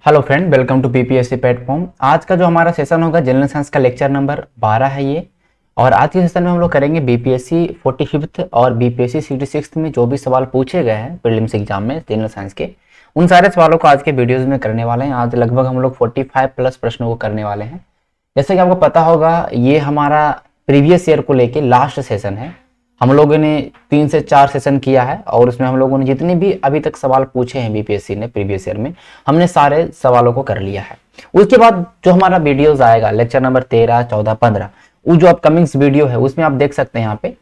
Hello friend, welcome to PPSC platform. आज का जो हमारा सेशन होगा जनरल साइंस का लेक्चर नंबर 12 है ये। और आज के सेशन में हम लोग करेंगे बीपीएससी 45th और बीपीएससी 66th में जो भी सवाल पूछे गए हैं प्रीलिम्स एग्जाम में जनरल साइंस के, उन सारे सवालों को आज के वीडियोज में करने वाले हैं। आज लगभग हम लोग 45 प्लस प्रश्नों को करने वाले हैं। जैसे कि आपको पता होगा, ये हमारा प्रीवियस ईयर को लेके लास्ट सेशन है। हम लोगों ने 3 से 4 सेशन किया है और उसमें हम लोगों ने जितने भी अभी तक सवाल पूछे हैं बीपीएससी ने प्रीवियस ईयर में, हमने सारे सवालों को कर लिया है। उसके बाद जो हमारा वीडियोस आएगा लेक्चर नंबर 13, 14, 15, वो जो अपकमिंग वीडियो है उसमें आप देख सकते हैं यहाँ पे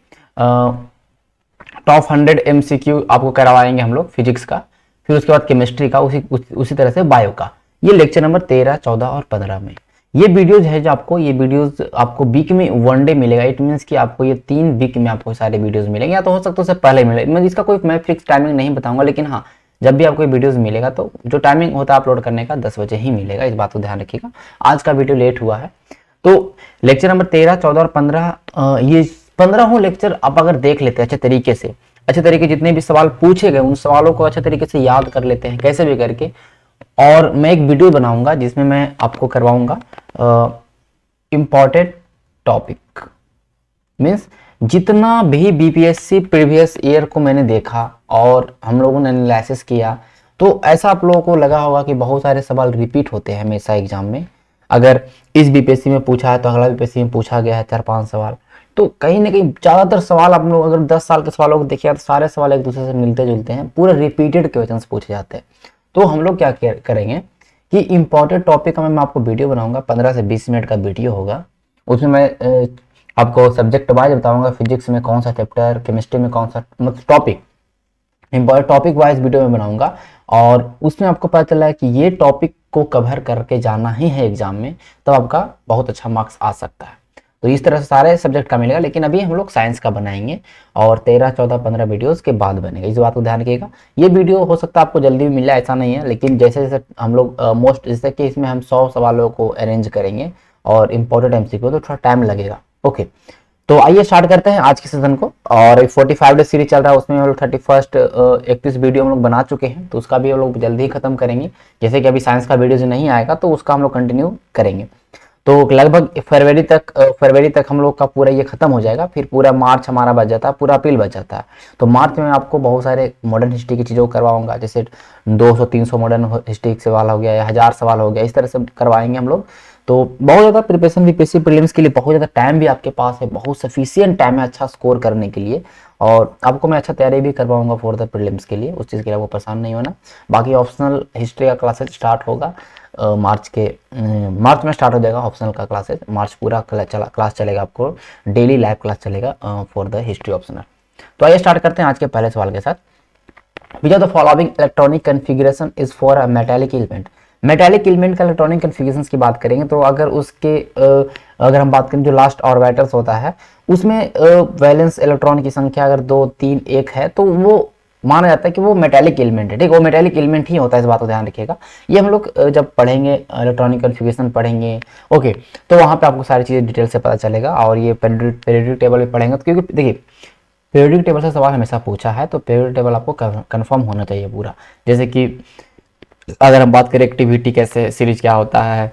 टॉप 100 एमसीक्यू आपको करवाएंगे हम लोग फिजिक्स का, फिर उसके बाद केमिस्ट्री का, उसी तरह से बायो का। ये लेक्चर नंबर 13, 14 और 15 में ये वीडियोज है जो ये वीडियोज आपको वीक में 1 डे मिलेगा। इट मीन्स कि आपको ये 3 वीक में आपको सारे वीडियोज मिलेंगे, या तो हो सकता है उससे पहले मिले। मैं इसका कोई मैं फिक्स टाइमिंग नहीं बताऊंगा, लेकिन हाँ, जब भी आपको वीडियोज मिलेगा तो जो टाइमिंग होता है अपलोड करने का 10 बजे ही मिलेगा। इस बात को ध्यान रखिएगा। आज का वीडियो लेट हुआ है तो लेक्चर नंबर 13, 14 और 15, ये 15 लेक्चर आप अगर देख लेते हैं अच्छे तरीके जितने भी सवाल पूछे गए उन सवालों को अच्छे तरीके से याद कर लेते हैं कैसे भी करके। और मैं एक वीडियो बनाऊंगा जिसमें मैं आपको करवाऊंगा इम्पॉर्टेंट टॉपिक, मीन्स जितना भी बीपीएससी प्रीवियस ईयर को मैंने देखा और हम लोगों ने एनालिसिस किया, तो ऐसा आप लोगों को लगा होगा कि बहुत सारे सवाल रिपीट होते हैं हमेशा एग्जाम में। अगर इस बीपीएससी में पूछा है तो अगला बीपीएससी में पूछा गया है 4-5 सवाल, तो कहीं ना कहीं ज्यादातर सवाल आप लोग अगर 10 साल के सवालों को देखिए तो सारे सवाल एक दूसरे से मिलते जुलते हैं, पूरे रिपीटेड क्वेश्चन पूछे जाते हैं। तो हम लोग क्या करेंगे कि इंपॉर्टेंट टॉपिक का मैं आपको वीडियो बनाऊंगा, 15 से 20 मिनट का वीडियो होगा। उसमें मैं आपको सब्जेक्ट वाइज बताऊंगा, फिजिक्स में कौन सा चैप्टर, केमिस्ट्री में कौन सा, मतलब topic important topic wise video में बनाऊंगा। और उसमें आपको पता चला है कि ये टॉपिक को कवर करके जाना ही है एग्जाम में, तब आपका बहुत अच्छा मार्क्स आ सकता है। तो इस तरह से सारे सब्जेक्ट का मिलेगा, लेकिन अभी हम लोग साइंस का बनाएंगे और 13, 14, 15 वीडियोस के बाद बनेगा। इस बात को ध्यान रखिएगा। ये वीडियो हो सकता है आपको जल्दी भी मिल जाए, ऐसा नहीं है, लेकिन जैसे जैसे हम लोग जैसे कि इसमें हम 100 सवालों को अरेंज करेंगे और इम्पोर्टेंट एमसीक्यू, तो थोड़ा टाइम लगेगा। ओके, तो आइए स्टार्ट करते हैं आज के सेशन को। और 45 डे सीरीज चल रहा है, उसमें हम लोग 31 31 वीडियो हम लोग बना चुके हैं, तो उसका भी हम लोग जल्दी ही खत्म करेंगे। जैसे कि अभी साइंस का वीडियो जो नहीं आएगा तो उसका हम लोग कंटिन्यू करेंगे। तो लगभग फरवरी तक हम लोग का पूरा ये खत्म हो जाएगा। फिर पूरा मार्च हमारा बच जाता है, पूरा अप्रैल बच जाता है। तो मार्च में आपको बहुत सारे मॉडर्न हिस्ट्री की चीज़ों को करवाऊंगा, जैसे 200-300 मॉडर्न हिस्ट्री सवाल हो गया या 1000 सवाल हो गया, इस तरह से करवाएंगे हम लोग। तो बहुत ज़्यादा प्रिपरेशन बीपीएससी प्रीलिम्स के लिए बहुत ज़्यादा टाइम भी आपके पास है, बहुत सफिशियंट टाइम है अच्छा स्कोर करने के लिए। और आपको मैं अच्छा तैयारी भी करवाऊंगा फॉर द प्रीलिम्स के लिए, उस चीज़ के लिए आपको परेशान नहीं होना। बाकी ऑप्शनल हिस्ट्री का क्लासेस स्टार्ट होगा मार्च में स्टार्ट हो जाएगा ऑप्शनल का क्लासेस। मार्च पूरा क्लास चलेगा, आपको डेली लाइव क्लास चलेगा फॉर द हिस्ट्री ऑप्शनल। तो आइए स्टार्ट करते हैं आज के पहले सवाल के साथ। Which of the following electronic configuration is for a metallic element. Metallic element का इलेक्ट्रॉनिक कन्फिगरेशन की बात करेंगे तो अगर हम बात करें जो लास्ट ऑर्बिटल्स होता है उसमें वैलेंस इलेक्ट्रॉन की संख्या अगर 2, 3, 1 है तो वो माना जाता है कि वो मेटालिक एलिमेंट है। ठीक, वो मेटालिक एलिमेंट ही होता है, इस बात को ध्यान रखिएगा। ये हम लोग जब पढ़ेंगे इलेक्ट्रॉनिक कन्फिगरेशन पढ़ेंगे, ओके, तो वहाँ पे आपको सारी चीज़ें डिटेल से पता चलेगा। और ये पीरियोडिक टेबल में पढ़ेंगे तो, क्योंकि देखिए पीरियोडिक टेबल से सवाल हमेशा पूछा है, तो पीरियोडिक टेबल आपको कन्फर्म होना चाहिए पूरा। जैसे कि अगर हम बात करें एक्टिविटी कैसे सीरीज क्या होता है,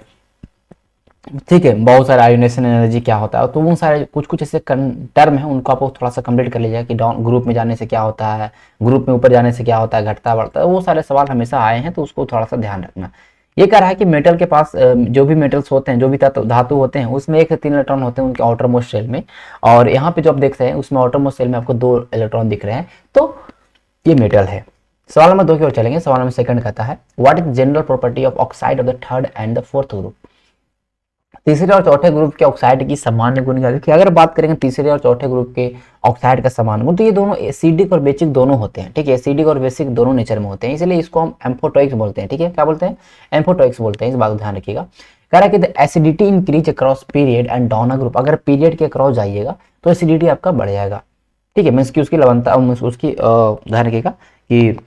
ठीक है, बहुत सारे आयोनेशन एनर्जी क्या होता है, तो वो सारे कुछ ऐसे टर्म है, उनको आपको थोड़ा सा कंप्लीट कर लीजिएगा कि डाउन ग्रुप में जाने से क्या होता है, ग्रुप में ऊपर जाने से क्या होता है, घटता बढ़ता है, वो सारे सवाल हमेशा आए हैं, तो उसको थोड़ा सा ध्यान रखना। ये कह रहा है कि मेटल के पास जो भी मेटल्स होते हैं, जो भी धातु होते हैं, उसमें 1 से 3 इलेक्ट्रॉन होते हैं उनके आउटर मोस्ट शेल में। और यहाँ पे जो आप देख रहे हैं उसमें आउटर मोस्ट शेल में आपको 2 इलेक्ट्रॉन दिख रहे हैं, तो ये मेटल है। सवाल नंबर 2 की ओर चलेंगे। सवाल नंबर 2 कहता है what is general property of oxide of the 3rd and the 4th group. तीसरे और चौथे ग्रुप के ऑक्साइड की सामान्य गुण क्या है। अगर बात करेंगे तीसरे और चौथे ग्रुप के ऑक्साइड का सामान्य गुण, तो ये दोनों एसिडिक और बेसिक दोनों होते हैं। ठीक है, एसिडिक और बेसिक दोनों नेचर में होते हैं, इसलिए इसको हम एम्फोटोइक्स बोलते हैं। ठीक है, क्या बोलते हैं, एम्फोटोइक्स बोलते हैं, इस बात को ध्यान रखिएगा। कह रहा है कि the acidity increase across period and down a group. अगर पीरियड के अक्रॉस जाइएगा तो एसिडिटी आपका बढ़ जाएगा। ठीक है, मीन्स की उसकी लवणता, उसकी ध्यान रखिएगा कि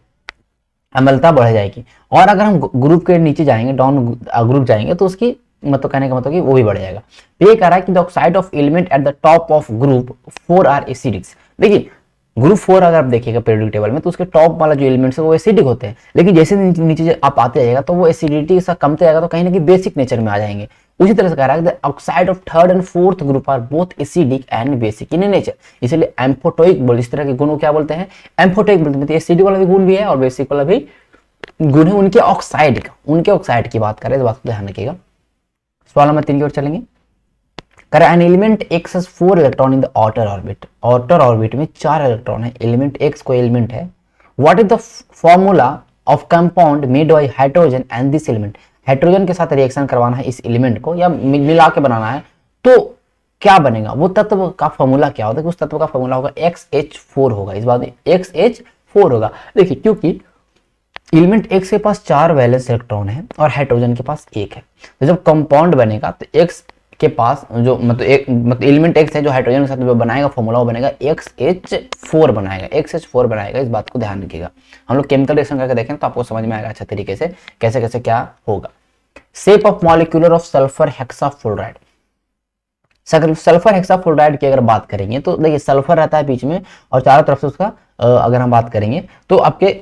अम्लता बढ़ जाएगी। और अगर हम ग्रुप के नीचे जाएंगे, डाउन ग्रुप जाएंगे, तो उसकी मतलब कहने का मतलब कि वो भी बढ़ जाएगा। तो ये कह रहा है कि the oxide of element at the top of group 4 are acidics. देखिए ग्रुप 4 अगर आप देखिएगा पीरियोडिक टेबल में तो उसके टॉप वाला जो एलिमेंट्स है वो एसिडिक होते हैं, लेकिन जैसे नीचे आप आते जाएगा तो वो एसिडिटी सा कमते जाएगा तो कहीं ना कहीं बेसिक नेचर में आ जाएंगे। उसी तरह से कह रहा है oxide of third and fourth group are both acidic and basic in nature, इसलिए एम्फोटोइक बोल, इस तरह के गुण को क्या बोलते हैं, एम्फोटोइक बोलते हैं। एसिडिक वाला भी गुण भी है और बेसिक वाला भी गुण है उनके ऑक्साइड का, उनके ऑक्साइड की बात करें, इस बात को ध्यान रखिएगा। सवाल नंबर 3 की ओर चलेंगे। कर an element x has 4 electron in the outer orbit, outer orbit में 4 इलेक्ट्रॉन है, एलिमेंट एक्स को एलिमेंट है। What is the formula of compound made by hydrogen and this element, hydrogen के साथ रिएक्शन करवाना है इस एलिमेंट को या मिला के बनाना है तो क्या बनेगा, वो तत्व का फॉर्मूला क्या होता है, उस तत्व का फॉर्मूला होगा XH4 होगा, इस बात में XH4 होगा। देखिए क्योंकि एलिमेंट एक्स के पास 4 वैलेंस इलेक्ट्रॉन है और हाइड्रोजन के पास 1 है, तो जब कंपाउंड बनेगा तो एक्स के पास जो मतलब एलिमेंट एक्स है जो हाइड्रोजन के साथ जो बनाएगा फॉर्मूला वो बनेगा XH4 बनाएगा, XH4 बनाएगा, इस बात को ध्यान रखिएगा। हम लोग केमिकल रिएक्शन करके देखें तो आपको समझ में आएगा अच्छा तरीके से कैसे कैसे क्या होगा। Shape of molecular of sulphur hexafluoride, sulphur hexafluoride की अगर बात करेंगे तो देखिए सल्फर रहता है बीच में और चारों तरफ से उसका अगर हम बात करेंगे तो आपके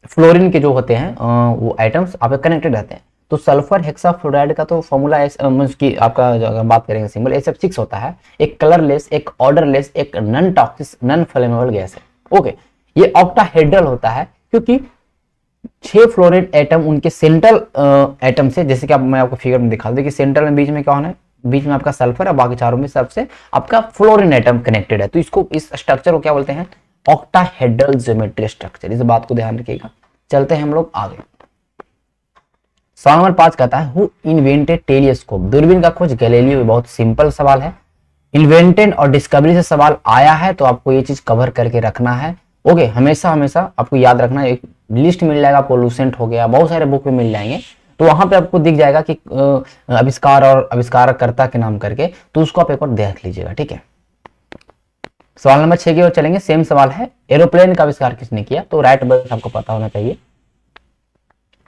फ्लोरीन के जो होते हैं वो आइटम्स आपके कनेक्टेड रहते हैं। तो सल्फर हेक्साफ्लोराइड का तो फॉर्मूला की आपका अगर बात करेंगे सिंबल SF6 होता है, एक कलरलेस, एक ऑर्डरलेस, एक non toxic non flammable gas है। ओके, ये ऑक्टाहेड्रल होता है क्योंकि 6 फ्लोरीन एटम उनके सेंट्रल एटम से, जैसे कि मैं आपको फिगर में दिखा दूं कि सेंट्रल में बीच में क्या होना है, बीच में आपका सल्फर है, बाकी चारों में सबसे आपका फ्लोरीन एटम कनेक्टेड है, तो इसको इस स्ट्रक्चर को क्या बोलते हैं, ऑक्टाहेड्रल ज्योमेट्री स्ट्रक्चर, इस बात को ध्यान रखिएगा। चलते हैं हम लोग आगे। सवाल नंबर 5 कहता है हु इन्वेंटेड टेलीस्कोप, दूरबीन का खोज गैलीलियो, बहुत सिंपल सवाल है। इन्वेंटेड और डिस्कवरी से सवाल आया है तो आपको ये चीज कवर करके रखना है। ओके, हमेशा हमेशा आपको याद रखना है, एक लिस्ट मिल जाएगा, पोल्यूसेंट हो गया, बहुत सारे बुक में मिल जाएंगे, तो वहां पे आपको दिख जाएगा कि आविष्कार और आविष्कारकर्ता के नाम करके, तो उसको आप एक बार देख लीजिएगा, ठीक है। सवाल नंबर 6 की ओर चलेंगे, सेम सवाल है, एरोप्लेन का आविष्कार किसने किया, तो राइट बर्थ आपको पता होना चाहिए।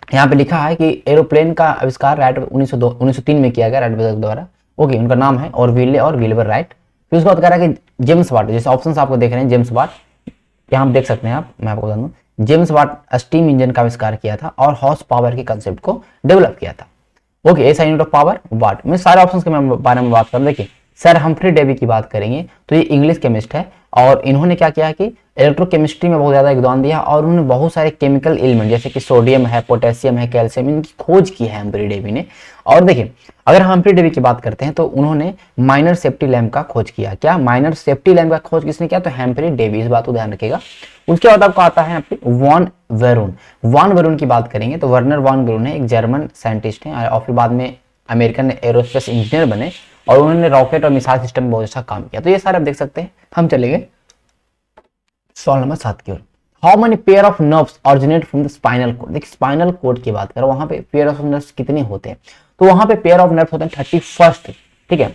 यहाँ पे लिखा है कि एरोप्लेन का आविष्कार राइट 1903 में किया गया राइट बर्थ द्वारा। ओके, उनका नाम है ऑरविले और विल्बर राइट। फिर उसके बाद कह रहा है कि जेम्स वाट, जैसे ऑप्शंस आपको देख रहे हैं, जेम्स वाट यहाँ आप देख सकते हैं, आप मैं आपको बता दूं, जेम्स वाट स्टीम इंजन का आविष्कार किया था और हॉर्स पावर के कंसेप्ट को डेवलप किया था। ओके, ऐसा यूनिट ऑफ पावर वाट। मैं सारे ऑप्शंस के बारे में बात कर, देखिए सर हम्फ्री डेवी की बात करेंगे तो ये इंग्लिश केमिस्ट है और इन्होंने क्या किया कि इलेक्ट्रोकेमिस्ट्री में बहुत ज्यादा योगदान दिया और उन्होंने बहुत सारे केमिकल एलिमेंट जैसे कि सोडियम है, पोटेशियम है, कैल्शियम, इनकी खोज की है हम्फ्री डेवी ने। और देखिए अगर हम्फ्री डेवी की बात करते हैं तो उन्होंने माइनर सेफ्टी लैम्प का खोज किया। क्या माइनर सेफ्टी लैम्प का खोज किसने किया, तो हम्फ्री डेवी, इस बात को ध्यान रखिएगा। उसके बाद आपको आता है वॉन वेरून। वॉन वेरून की बात करेंगे तो वर्नर वॉन वेरून है, एक जर्मन साइंटिस्ट है और फिर बाद में अमेरिकन एरोस्पेस इंजीनियर बने और उन्होंने रॉकेट और मिसाइल सिस्टम में बहुत अच्छा काम किया। तो ये सारे आप देख सकते हैं। हम चलेंगे सवाल नंबर 7 की ओर। How many pair of nerves originate from the spinal cord. देखिए स्पाइनल कोड की बात करो, वहां पे पेयर ऑफ नर्व्स कितने होते हैं, तो वहां पे पेयर ऑफ नर्व्स होते हैं 31, ठीक है,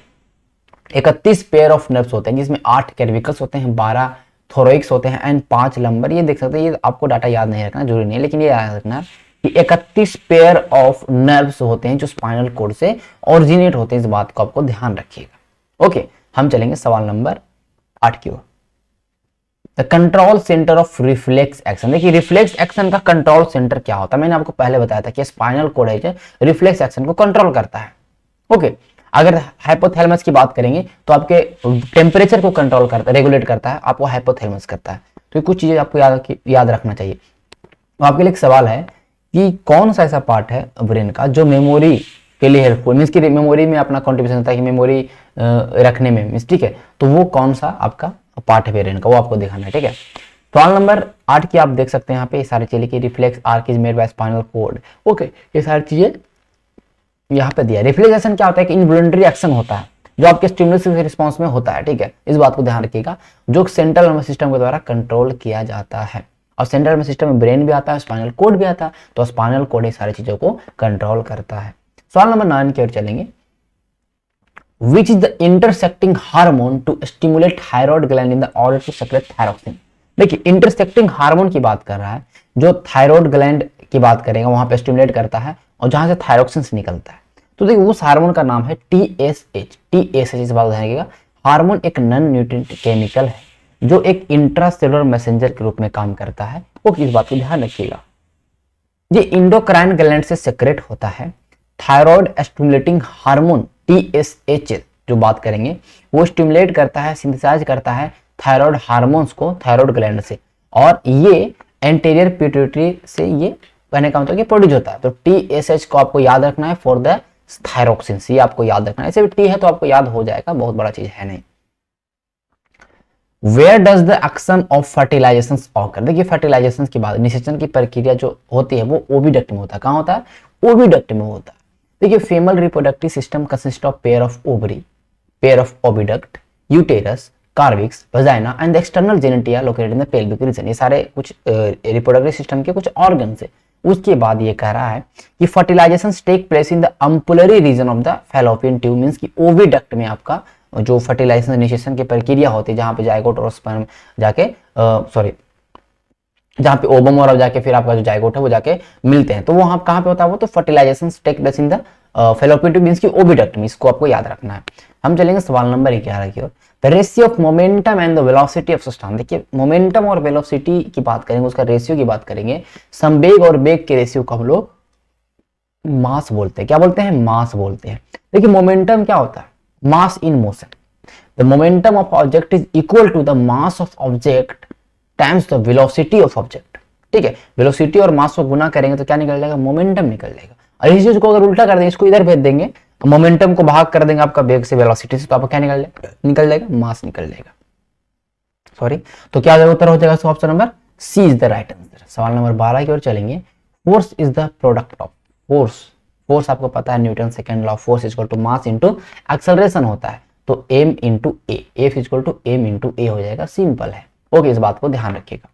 31 पेयर ऑफ नर्व्स होते हैं जिसमें 8 कैर्विकल्स होते हैं, 12 थोरोइक्स होते हैं एंड 5 लंबर। ये देख सकते हैं, ये आपको डाटा याद नहीं रखना जरूरी नहीं है, लेकिन ये याद रखना कि 31 पेयर ऑफ नर्व्स होते हैं जो स्पाइनल कोड से ओरिजिनेट होते हैं, इस बात को आपको ध्यान रखिएगा। ओके, हम चलेंगे सवाल नंबर 8 की ओर। The control centre of reflex action. देखिए रिफ्लेक्स एक्शन का कंट्रोल सेंटर क्या होता है, मैंने आपको पहले बताया था कि स्पाइनल कोड है जो रिफ्लेक्स एक्शन को कंट्रोल करता है। ओके, अगर हाइपोथैलेमस की बात करेंगे तो आपके टेम्परेचर को कंट्रोल करता है, रेगुलेट करता है, आपको हाइपोथैलेमस करता है। तो कुछ चीजें आपको याद रखना चाहिए। तो आपके लिए एक सवाल है कि कौन सा ऐसा पार्ट है ब्रेन का जो मेमोरी के लिए हेल्पफुल, मीन्स की मेमोरी में अपना कॉन्ट्रीब्यूशन होता है कि मेमोरी रखने में, मीन्स ठीक है, तो वो कौन सा आपका पार्ट है ब्रेन का, वो आपको दिखाना है, ठीक है। सवाल नंबर 8 की आप देख सकते हैं यहाँ पे, ये सारी चीजें की reflex arc is made by spinal cord. Okay, ये सारी चीजें यहाँ पे दिया। रिफ्लेक्सेशन क्या होता है कि इनवॉलंटरी एक्शन होता है जो आपके स्टिमुलस के रिस्पॉन्स में होता है, ठीक है, इस बात को ध्यान रखिएगा, जो सेंट्रल नर्वस सिस्टम के द्वारा कंट्रोल किया जाता है। और सेंट्रल नर्वस सिस्टम में ब्रेन भी आता है, स्पाइनल कोड भी आता है, तो स्पाइनल कोड ये सारी चीजों को कंट्रोल करता है। सवाल नंबर 9 की ओर चलेंगे। Which is the intersecting hormone to stimulate thyroid gland in the order to secrete thyroxine। देखिए इंटरसेक्टिंग हार्मोन की बात कर रहा है, जो थायराइड ग्लैंड की बात करेगा वहां पे स्टिमुलेट करता है और जहां से थायरोक्सिन निकलता है। तो देखिए उस हार्मोन का नाम है TSH। TSH इस बात को ध्यान रखिएगा, हार्मोन एक नॉन न्यूट्रिएंट केमिकल है जो एक इंट्रासेलुलर मैसेंजर के रूप में काम करता है। वो किस बात को ध्यान रखिएगा, ये इंडोक्राइन ग्लैंड से सेक्रेट होता है। थायराइड स्टिमुलेटिंग हार्मोन TSH जो बात करेंगे वो स्टिमुलेट करता है, सिंथेसाइज करता है थायराइड हार्मोन्स को थायराइड ग्लैंड से, और ये एंटीरियर पिट्यूटरी से ये कहने का मतलब कि प्रोड्यूस होता है। तो TSH को आपको याद रखना है फॉर द थायरोक्सिन, ये आपको याद रखना है। ऐसे भी टी है तो आपको याद हो जाएगा, बहुत बड़ा चीज है नहीं। Where does the action of fertilization occur, देखिए फर्टिलाइजेशन की बात, निषेचन की प्रक्रिया जो होती है वो ओविडक्ट में होता है। कहाँ होता है? ओविडक्ट में होता है। देखिए female reproductive system consist of pair of ovary, pair of oviduct, uterus, cervix, vagina and external genitalia located in the pelvic region. ये सारे कुछ रिप्रोडक्टिव सिस्टम के कुछ ऑर्गन है। उसके बाद ये कह रहा है कि fertilisation take place in the ampullary region of the fallopian tube, means कि ओविडक्ट में आपका जो फर्टिलाइजेशन इनिशिएशन की प्रक्रिया होती है, जहां पे जायगोट और स्पर्म जाके जहां पे ओवम और जाके फिर आपका जो जायगोट है वो जाके मिलते हैं, तो वो वहां कहां पे होता है? वो तो fertilization take place in the fallopian tube means की ओविडक्ट में। इसको आपको याद रखना है। हम चलेंगे सवाल नंबर 11 की ओर। The ratio of momentum and the velocity of substance. देखिए मोमेंटम और वेलोसिटी की बात करेंगे, उसका रेशियो की बात करेंगे। संवेग और वेग के रेशियो को हम लोग मास बोलते हैं। क्या बोलते हैं? मास बोलते हैं। देखिए मोमेंटम क्या होता है? Mass in motion. The momentum of object is equal to the mass of object times the velocity of object. ठीक है, वेलोसिटी और मास को गुना करेंगे तो क्या निकल जाएगा? मोमेंटम निकल जाएगा। और इस चीज को अगर उल्टा कर देंगे, इसको इधर भेज देंगे, मोमेंटम को भाग कर देंगे आपका वेग से, वेलोसिटी से, तो आपका क्या निकल जाएगा? मास निकल जाएगा। सॉरी, तो क्या उत्तर हो जाएगा? Option number C is the right answer. सवाल नंबर 12 की ओर चलेंगे। Force is the product of force. Force आपको पता है Newton second law of force equal to mass into acceleration होता है, तो m into A, F equal to m into A हो जाएगा। सिंपल है। ओके, इस बात को ध्यान रखिएगा।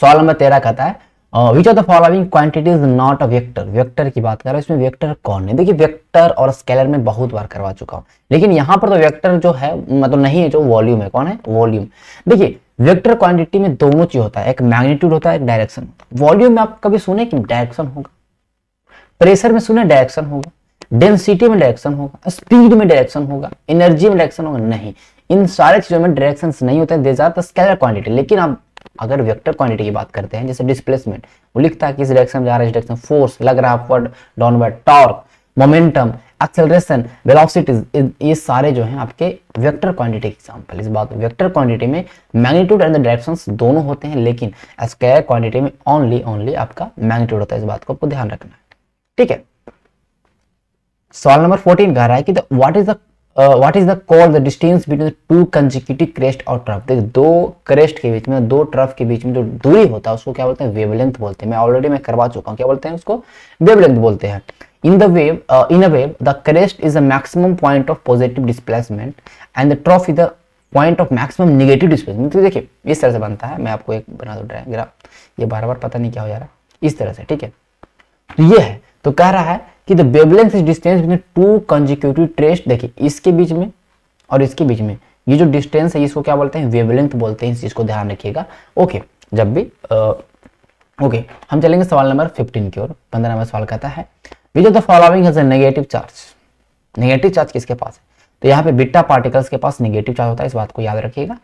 सवाल नंबर 13 कहता है which of the following quantity is not a vector. Vector की बात कर रहा है, इसमें वेक्टर कौन है? देखिए वेक्टर और स्केलर में बहुत बार करवा चुका हूं, लेकिन यहां पर तो वेक्टर जो है मतलब नहीं है, जो वॉल्यूम है। कौन है? वॉल्यूम। देखिए वेक्टर क्वांटिटी में दोनों चीज होता है, एक मैग्नीट्यूड होता है, एक डायरेक्शन होता है। वॉल्यूम में आप कभी सुने कि डायरेक्शन होगा? प्रेशर में सुने डायरेक्शन होगा? डेंसिटी में डायरेक्शन होगा? स्पीड में डायरेक्शन होगा? एनर्जी में डायरेक्शन होगा? नहीं, इन सारे चीजों में डायरेक्शन नहीं होते हैं। There are the scalar quantity. लेकिन आप अगर वेक्टर क्वांटिटी की बात करते हैं, जैसे डिस्प्लेसमेंट, वो लिखता है किस डायरेक्शन में जा रहा है, इस डायरेक्शन, फोर्स लग रहा है upward downward, torque, momentum, acceleration, velocity, ये सारे जो हैं आपके वेक्टर क्वांटिटी एग्जांपल। इस बात में वेक्टर क्वांटिटी में मैग्नीट्यूड एंड द डायरेक्शंस दोनों होते हैं, लेकिन स्केलर क्वांटिटी में ओनली आपका मैग्नीट्यूड होता है। इस बात को आपको ध्यान रखना है। ठीक है, सवाल नंबर 14 कह रहा है कि what is the called the distance between the two consecutive crest और ट्रफ। देखिए दो क्रेस्ट के बीच में, दो ट्रफ के बीच में जो दूरी होता है उसको क्या बोलते हैं? वेवलेंथ बोलते हैं। मैं ऑलरेडी करवा चुका हूं, क्या बोलते हैं उसको? वेवलेंथ बोलते हैं। in a wave the crest is the maximum point of positive displacement and the trough is the point of maximum negative displacement। तो देखिए इस तरह से बनता है, मैं आपको एक बना दूं डायग्राम, ये बार पता नहीं क्या हो जा रहा है, इस तरह से। ठीक है, तो ये है, तो कह रहा है कि the wavelength is distance between two consecutive trace. देखिए इसके बीच में और इसके बीच में ये जो डिस्टेंस है इसको क्या बोलते हैं? वेवलेंथ बोलते हैं। इस चीज को ध्यान रखिएगा। ओके, जब भी ओके, हम चलेंगे सवाल नंबर 15 की ओर। 15 नंबर सवाल कहता है which of the following has a negative charge. Negative charge किसके पास है? तो यहाँ पे बीटा पार्टिकल्स के पास नेगेटिव चार्ज होता है। इस बात को याद रखिएगा।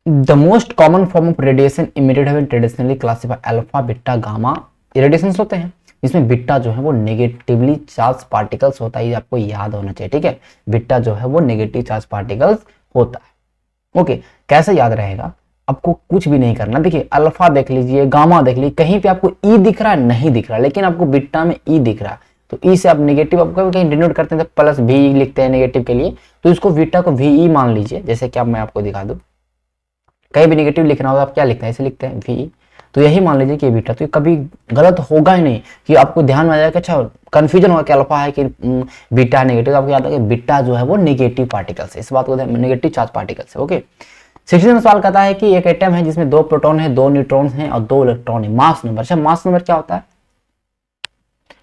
The most common form of radiation emitted है traditionally classified alpha, beta, gamma radiations होते हैं। इसमें बीटा जो है वो नेगेटिवली चार्ज पार्टिकल्स होता है, ये आपको याद होना चाहिए। ठीक है, बीटा जो है वो नेगेटिव चार्ज पार्टिकल्स होता है। ओके, कैसे याद रहेगा? आपको कुछ भी नहीं करना। देखिए अल्फा देख लीजिए, गामा देख लीजिए, कहीं पे आपको ई दिख रहा है? नहीं दिख रहा, लेकिन आपको बीटा में ई दिख रहा है, तो ई से आप नेगेटिव आपको कहीं डिनोट करते हैं तो प्लस भी लिखते हैं नेगेटिव के लिए, तो इसको बीटा को वी मान लीजिए। जैसे कि अब मैं आपको दिखा दूं, कहीं भी नेगेटिव लिखना होगा आप क्या लिखते हैं? ऐसे लिखते हैं वी, तो यही मान लीजिए कि बीटा, तो कभी गलत होगा ही नहीं कि आपको ध्यान में आ जाएगा। अच्छा कंफ्यूजन होगा कि अल्फा है कि बीटा नेगेटिव, आपको याद है कि बीटा जो है वो नेगेटिव पार्टिकल्स है। इस बात को नेगेटिव चार्ज पार्टिकल्स है। ओके, 16वां सवाल कहता है कि एक एटम है जिसमें 2 प्रोटॉन है, 2 न्यूट्रॉन है और 2 इलेक्ट्रॉन है। Mass number. अच्छा मास नंबर क्या होता है?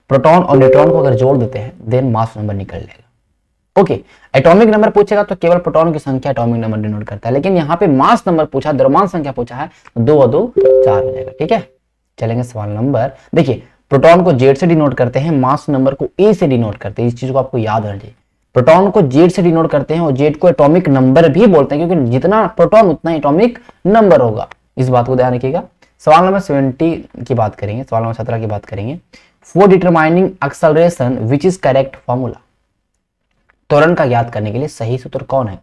प्रोटॉन और न्यूट्रॉन को अगर जोड़ देते हैं देन मास नंबर निकल जाएगा। ओके, एटॉमिक नंबर पूछेगा तो केवल प्रोटॉन की संख्या एटॉमिक नंबर डिनोट करता है, लेकिन यहाँ पे मास नंबर पूछा, द्रव्यमान संख्या पूछा है, 2 और 2 4 हो जाएगा। ठीक है, चलेंगे सवाल नंबर। देखिए प्रोटॉन को जेड से डिनोट करते हैं, मास नंबर को ए से डिनोट करते हैं। इस चीज को आपको याद होना चाहिए। प्रोटॉन को जेड से डिनोट करते हैं और जेड को एटॉमिक नंबर भी बोलते हैं, क्योंकि जितना प्रोटॉन उतना एटॉमिक नंबर होगा। इस बात को ध्यान रखिएगा। सवाल नंबर 70 की बात करेंगे, सवाल नंबर 17 की बात करेंगे। For determining acceleration which is correct formula, त्वरण का ज्ञात करने के लिए सही सूत्र कौन है?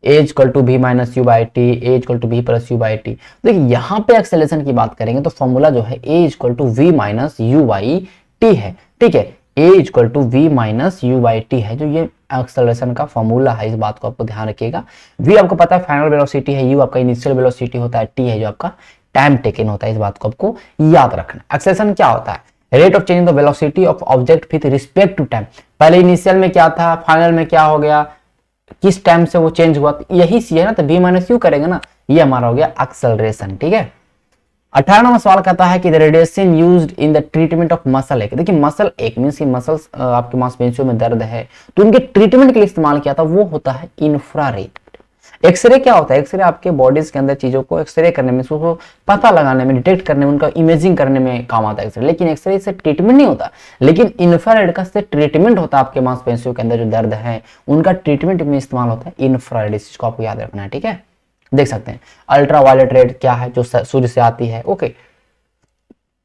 A equal to B minus U by T, A equal to B plus U by T. देखिए यहाँ पे एक्सेलरेशन की बात करेंगे तो फॉर्मूला जो है A equal to V minus U by T है, ठीक है। A equal to V minus U by T है जो ये एक्सेलरेशन का फॉर्मूला है। इस बात को आपको ध्यान रखिएगा। वी आपको पता है फाइनल वेलोसिटी है, यू आपका इनिशियल वेलोसिटी होता है, टी है जो आपका टाइम टेकन होता है। इस बात को आपको याद रखना। एक्सेलरेशन क्या होता है? Rate of change in the velocity of object with respect to time. पहले इनिशियल में क्या था, फाइनल में क्या हो गया, किस टाइम से वो चेंज हुआ, तो यही सी है ना, तो v माइनस यू करेंगे ना, ये हमारा हो गया एक्सेलरेशन, ठीक है। 18 नंबर सवाल कहता है कि the radiation used in the treatment of muscle एक। देखिए मसल एक मींस की मसल्स आपके मांसपेशियों में दर्द है तो उनके ट्रीटमेंट के लिए इस्तेमाल किया था, वो होता है इंफ्रारेड। एक्सरे क्या होता है? एक्सरे आपके बॉडीज के अंदर चीजों को एक्सरे करने में, उसको पता लगाने में, डिटेक्ट करने में, उनका इमेजिंग करने में काम आता है एक्सरे। लेकिन एक्सरे से ट्रीटमेंट नहीं होता, लेकिन इंफ्रारेड का से ट्रीटमेंट होता है। आपके मांसपेशियों के अंदर जो दर्द है उनका ट्रीटमेंट में इस्तेमाल होता है इंफ्रारेड। इस चीज को आपको याद रखना है, ठीक है। देख सकते हैं अल्ट्रा वायलेट रेड क्या है, जो सूर्य से आती है, ओके।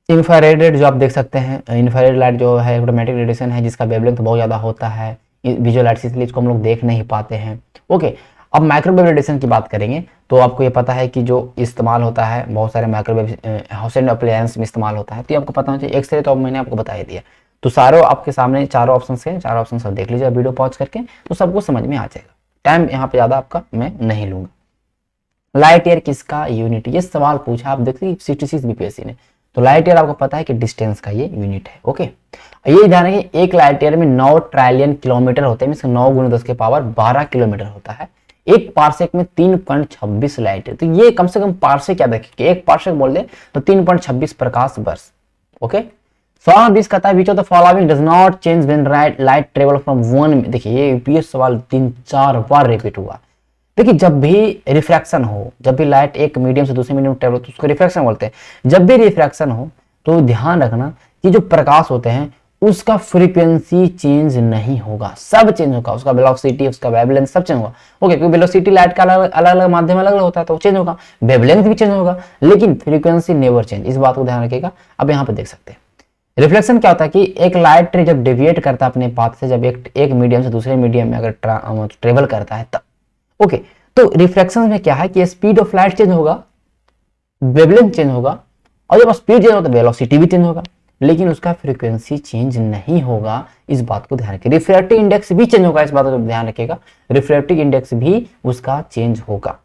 इंफ्रारेड रेड जो आप देख सकते हैं, इंफ्रारेड लाइट जो है ऑटोमेटिक रेडिएशन है जिसका वेवलेंथ बहुत ज्यादा होता है, विजुअल लाइट, इसलिए इसको हम लोग देख नहीं पाते हैं, ओके। अब माइक्रोवेव रेडिएशन की बात करेंगे तो आपको ये पता है कि जो इस्तेमाल होता है बहुत सारे माइक्रोवेव हाउस एंड अप्लायंस में इस्तेमाल होता है, तो ये आपको पता होना चाहिए। एक्सरे तो अब मैंने आपको बता ही दिया, तो सारे आपके सामने चारों ऑप्शन हैं, चारों ऑप्शन सब देख लीजिए वीडियो पॉज करके, तो सबको समझ में आ जाएगा। टाइम यहाँ पे ज्यादा आपका मैं नहीं लूंगा। लाइट ईयर किसका यूनिट? ये सवाल पूछा आप देखिए 66 बीपीएससी ने, तो लाइट ईयर आपको पता है कि डिस्टेंस का ये यूनिट है, ओके। ये ध्यान रखिए एक लाइट ईयर में 9 ट्रिलियन किलोमीटर होते हैं, मींस 9 गुना 10 के पावर 12 किलोमीटर होता है। एक पार्सेक में 3.26 लाइट है, तो ये कम से कम पार्सेक क्या देखिए, एक पार्सेक बोल दे तो 3.26 प्रकाश वर्ष, ओके। सवाल 20 कहता है which of the following does not change when light travel from one. देखिए ये यूपीएस सवाल 3-4 बार रिपीट हुआ। देखिए जब भी रिफ्रैक्शन हो, जब भी लाइट एक मीडियम से दूसरे मीडियम ट्रेवल, तो उसको रिफ्रैक्शन बोलते हैं। जब भी रिफ्रैक्शन हो तो ध्यान रखना कि जो प्रकाश होते हैं उसका फ्रीक्वेंसी चेंज नहीं होगा, सब चेंज होगा, उसका वेलोसिटी, उसका वेवलेंथ सब चेंज होगा, ओके। क्योंकि वेलोसिटी लाइट का अलग अलग माध्यम अलग अलग होता है तो चेंज होगा, वेवलेंथ भी चेंज होगा, लेकिन फ्रीक्वेंसी नेवर चेंज। इस बात को ध्यान रखिएगा। अब यहाँ पे देख सकते हैं रिफ्लेक्शन क्या होता है कि एक लाइट रे जब डेविएट करता है अपने पाथ से, जब एक मीडियम से दूसरे मीडियम में अगर ट्रेवल करता है तब, ओके। तो रिफ्लेक्शन में क्या है कि स्पीड ऑफ लाइट चेंज होगा, वेवलेंथ चेंज होगा, और जब स्पीड चेंज होगा तो वेलोसिटी भी चेंज होगा, लेकिन उसका फ्रीक्वेंसी चेंज नहीं होगा। इस बात को ध्यान रखिए। रिफ्रैक्टिव इंडेक्स भी चेंज होगा, इस बात को ध्यान रखिएगा। रिफ्रैक्टिव इंडेक्स भी उसका चेंज होगा,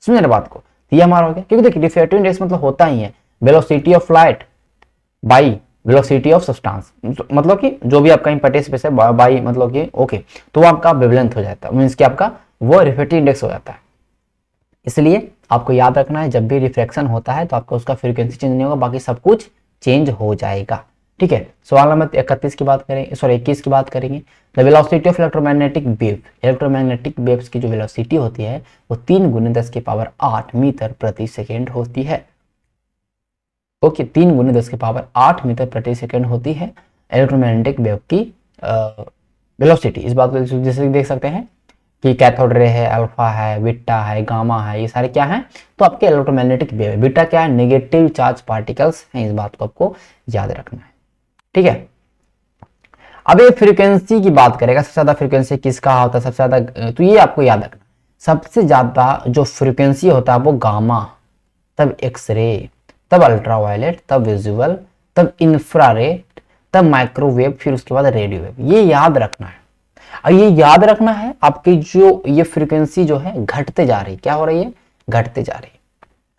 समझे ना बात को। ये हमारा हो गया, क्योंकि देखिए रिफ्रैक्टिव इंडेक्स मतलब होता ही है velocity of light by velocity of substance, मतलब कि जो भी आपका इम्पेटस स्पेस है बाई मतलब कि, ओके, तो वो आपका वेवलेंथ हो जाता है, मींस कि आपका वो रिफ्रैक्टिव इंडेक्स हो जाता है। इसलिए आपको याद रखना है जब भी रिफ्रैक्शन होता है तो आपका उसका फ्रीक्वेंसी चेंज नहीं होगा, बाकी सब कुछ चेंज हो जाएगा, ठीक है। सवाल नंबर 31 की बात करें, सॉरी 21 की बात करेंगे। The velocity of electromagnetic wave, electromagnetic waves की जो वेलोसिटी होती है वो 3 गुने 10 की पावर 8 मीटर प्रति सेकेंड होती है, ओके। 3 गुने 10 की पावर 8 मीटर प्रति सेकेंड होती है इलेक्ट्रोमैग्नेटिक वेव की वेलोसिटी। इस बात को जैसे देख सकते हैं कि कैथोड रे है, अल्फा है, बीटा है, गामा है, ये सारे क्या हैं, तो आपके इलेक्ट्रोमैग्नेटिक वेव है। बीटा क्या है? नेगेटिव चार्ज पार्टिकल्स हैं, इस बात को आपको याद रखना है, ठीक है। अब ये फ्रीक्वेंसी की बात करेगा, सबसे ज्यादा फ्रीक्वेंसी किसका होता है, सबसे ज्यादा, तो ये आपको याद रखना, सबसे ज्यादा जो फ्रीक्वेंसी होता है वो गामा, तब एक्सरे, तब अल्ट्रावायलेट, तब विजुअल, तब इंफ्रारेड, तब माइक्रोवेव, फिर उसके बाद रेडियो वेव। ये याद रखना है। और ये याद रखना है आपकी जो ये फ्रीक्वेंसी जो है घटते जा रही, क्या हो रही है, घटते जा रही,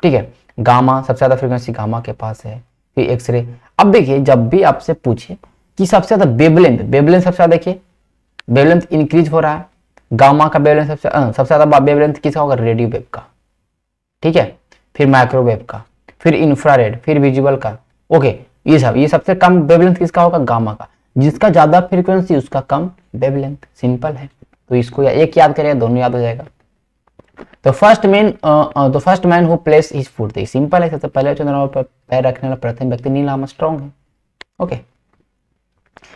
ठीक है। गामा सबसे ज्यादा फ्रीक्वेंसी गामा के पास है, फिर एक्सरे। अब देखिए जब भी आपसे पूछे कि सबसे ज्यादा वेवलेंथ, वेवलेंथ सबसे ज्यादा, देखिए वेवलेंथ इंक्रीज हो रहा है, गामा का वेवलेंथ सबसे ज्यादा वेवलेंथ किसका होगा, रेडियो वेव का, ठीक है, फिर माइक्रोवेव का, फिर इंफ्रारेड, फिर विजुअल का, ओके। ये सबसे कम वेवलेंथ किसका होगा, गामा का। जिसका ज्यादा फ्रीक्वेंसी उसका कम वेवलेंथ, सिंपल है। तो इसको एक याद करेगा, दोनों याद हो जाएगा। तो first man who plays his foot, simple है, सबसे पहले चंद्रमा पर पैर रखने वाला प्रथम व्यक्ति नील आर्मस्ट्रांग है, ओके।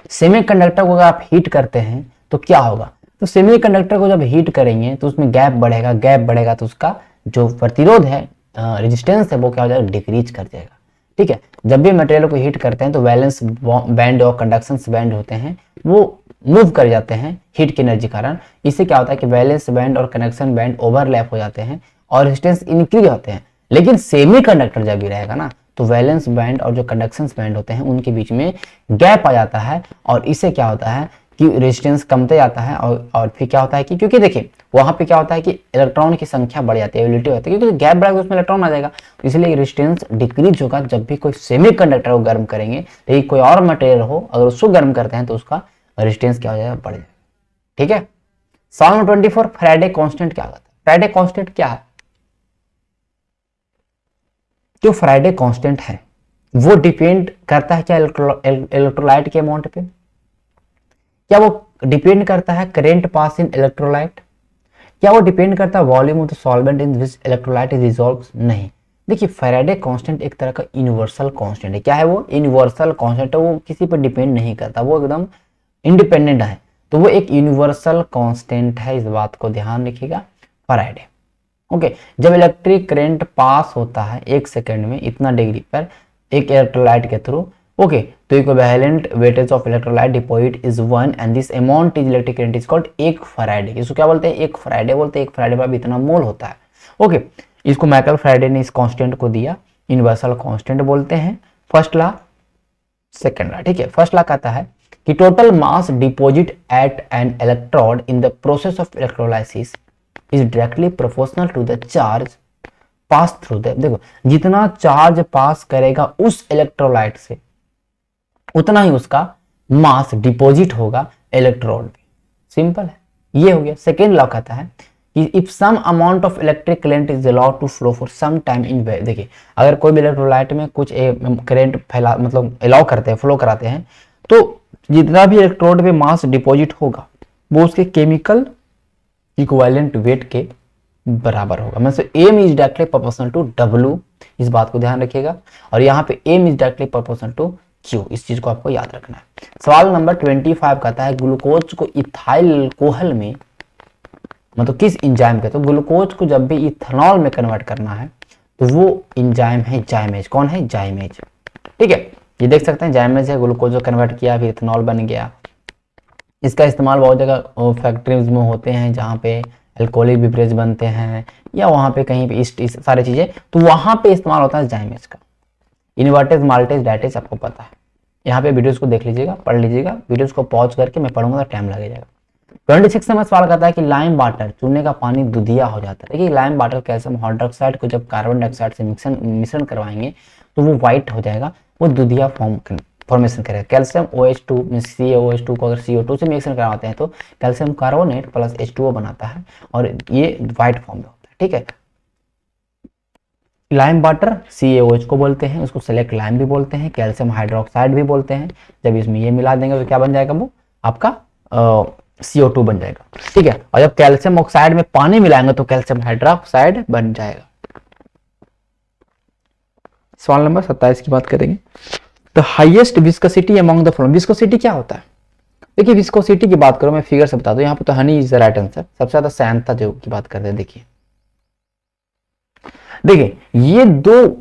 सेमीकंडक्टर को अगर आप हीट करते हैं तो क्या होगा, तो सेमीकंडक्टर को जब हीट करेंगे तो उसमें गैप बढ़ेगा, गैप बढ़ेगा तो उसका जो प्रतिरोध है, रेजिस्टेंस है, वो क्या हो जाएगा, डिक्रीज कर जाएगा। ठीक है, जब भी मटेरियल को हीट करते हैं तो वैलेंस बैंड और कंडक्शन बैंड होते हैं वो मूव कर जाते हैं हीट की एनर्जी कारण। इससे क्या होता है कि वैलेंस बैंड और कनेक्शन बैंड ओवरलैप हो जाते हैं और रेजिस्टेंस इंक्रीज होते हैं। लेकिन सेमीकंडक्टर जब भी रहेगा ना तो वैलेंस बैंड और जो कंडक्शन बैंड होते हैं उनके बीच में गैप आ जाता है और इससे क्या होता है कि रेजिस्टेंस कमते जाता है और फिर क्या होता है कि क्योंकि देखिए वहां पे क्या होता है कि इलेक्ट्रॉन की संख्या बढ़ जाती है, एबिलिटी होती है, क्योंकि गैप बढ़ेगा उसमें इलेक्ट्रॉन आ जाएगा, इसलिए रेजिस्टेंस डिक्रीज होगा जब भी कोई सेमीकंडक्टर को गर्म करेंगे। लेकिन कोई और मटेरियल हो अगर उसको गर्म करते हैं तो उसका रेजिस्टेंस क्या हो जाएगा, बढ़ जाएगा। ठीक है, सवाल नंबर 24, फैराडे कांस्टेंट क्या होता है? फैराडे कांस्टेंट क्या है? जो फैराडे कांस्टेंट है वो डिपेंड करता है क्या इलेक्ट्रोलाइट के अमाउंट पे? क्या वो डिपेंड करता है करेंट पास इन इलेक्ट्रोलाइट? क्या वो डिपेंड करता है volume of the solvent in which electrolyte is dissolved? नहीं। देखिए फैराडे कांस्टेंट एक तरह का यूनिवर्सल कांस्टेंट है। क्या है वो? यूनिवर्सल कांस्टेंट है, वो किसी पर डिपेंड नहीं करता, वो एकदम इंडिपेंडेंट है। तो वो एक यूनिवर्सल कांस्टेंट है, इस बात को ध्यान रखिएगा, फैराडे। ओके, जब इलेक्ट्रिक करंट पास होता है 1 सेकंड में इतना डिग्री पर एक इलेक्ट्रोलाइट के थ्रू, ओके, तो equivalent weightage of electrolyte deposit is 1 and this amount is electric current is called 1 Faraday. इसको क्या बोलते हैं? 1 फैराडे बोलते हैं। 1 फैराडे पर इतना मोल होता है। ओके, इसको माइकल फैराडे ने इस कांस्टेंट को दिया, यूनिवर्सल कांस्टेंट बोलते हैं। First law, second law. ठीक है, फर्स्ट लॉ कहता है कि total mass deposit at an electrode in the process of electrolysis is directly proportional to the charge pass through the. देखो जितना चार्ज पास करेगा उस इलेक्ट्रोलाइट से उतना ही उसका मास डिपॉजिट होगा इलेक्ट्रोड पे। सिंपल है, ये हो गया। सेकेंड लॉ कहता है कि if some amount of electric current is allowed to flow for some time in, देखिए अगर कोई भी इलेक्ट्रोलाइट में कुछ करंट फैला मतलब अलाउ करते हैं, फ्लो कराते हैं, तो जितना भी इलेक्ट्रोड पे मास डिपॉजिट होगा वो उसके केमिकल इक्विवेलेंट वेट के बराबर होगा। मतलब M is directly proportional to W, इस बात को ध्यान रखिएगा। और यहाँ पे M is directly proportional to Q, इस चीज को आपको याद रखना है। सवाल नंबर 25 कहता है ग्लूकोज को इथाइल अल्कोहल में, मतलब किस एंजाइम के, तो ग्लूकोज को जब भी इथेनॉल में कन्वर्ट करना है तो वो एंजाइम है जाइमेज। कौन है? जाइमेज। ठीक है, ये देख सकते हैं जाइमेज है, ग्लूकोज को कन्वर्ट किया फिर इथेनॉल बन गया। इसका इस्तेमाल बहुत जगह फैक्ट्रीज में होते हैं जहाँ पे अल्कोहलिक बेवरेज बनते हैं या वहाँ पे कहीं पे इस सारी चीजें, तो वहाँ पे इस्तेमाल होता है जाइमेज का। इन्वर्टेज, माल्टेज, डाइटेज आपको पता है। यहाँ पे वीडियोस को देख लीजिएगा, पढ़ लीजिएगा, वीडियोस को पॉज करके मैं पढ़ूंगा तो टाइम लगेगा। 26 नंबर सवाल कहता है कि लाइम वाटर, चूने का पानी दुधिया हो जाता है। देखिए लाइम वाटर कैल्शियम हाइड्रोक्साइड को जब कार्बन डाइऑक्साइड से मिश्रण करवाएंगे तो वो व्हाइट हो जाएगा, वो दुधिया फॉर्मेशन करेगा। कैल्शियम OH2 में CaOH2 को अगर CO2 से मिश्रण करवाते हैं तो कैल्शियम कार्बोनेट प्लस H2O बनाता है और ये व्हाइट फॉर्म में होता है। ठीक है, लाइम वाटर CaOH को बोलते हैं, उसको सेलेक्ट लाइम भी बोलते हैं, कैल्शियम हाइड्रोक्साइड भी बोलते हैं। जब इसमें ये मिला देंगे तो क्या बन जाएगा? वो आपका CO2 बन जाएगा। ठीक है, और जब कैल्शियम ऑक्साइड में पानी मिलाएंगे तो कैल्शियम हाइड्रोक्साइड बन जाएगा। सवाल नंबर 27 की बात करेंगे। The highest viscosity among the following. Viscosity क्या होता है? देखिए विस्कोसिटी की बात करो, मैं फिगर से बता दूं। यहाँ पे तो honey is the right answer, सबसे ज्यादा श्यानता जो की बात करते हैं। देखिए ये दो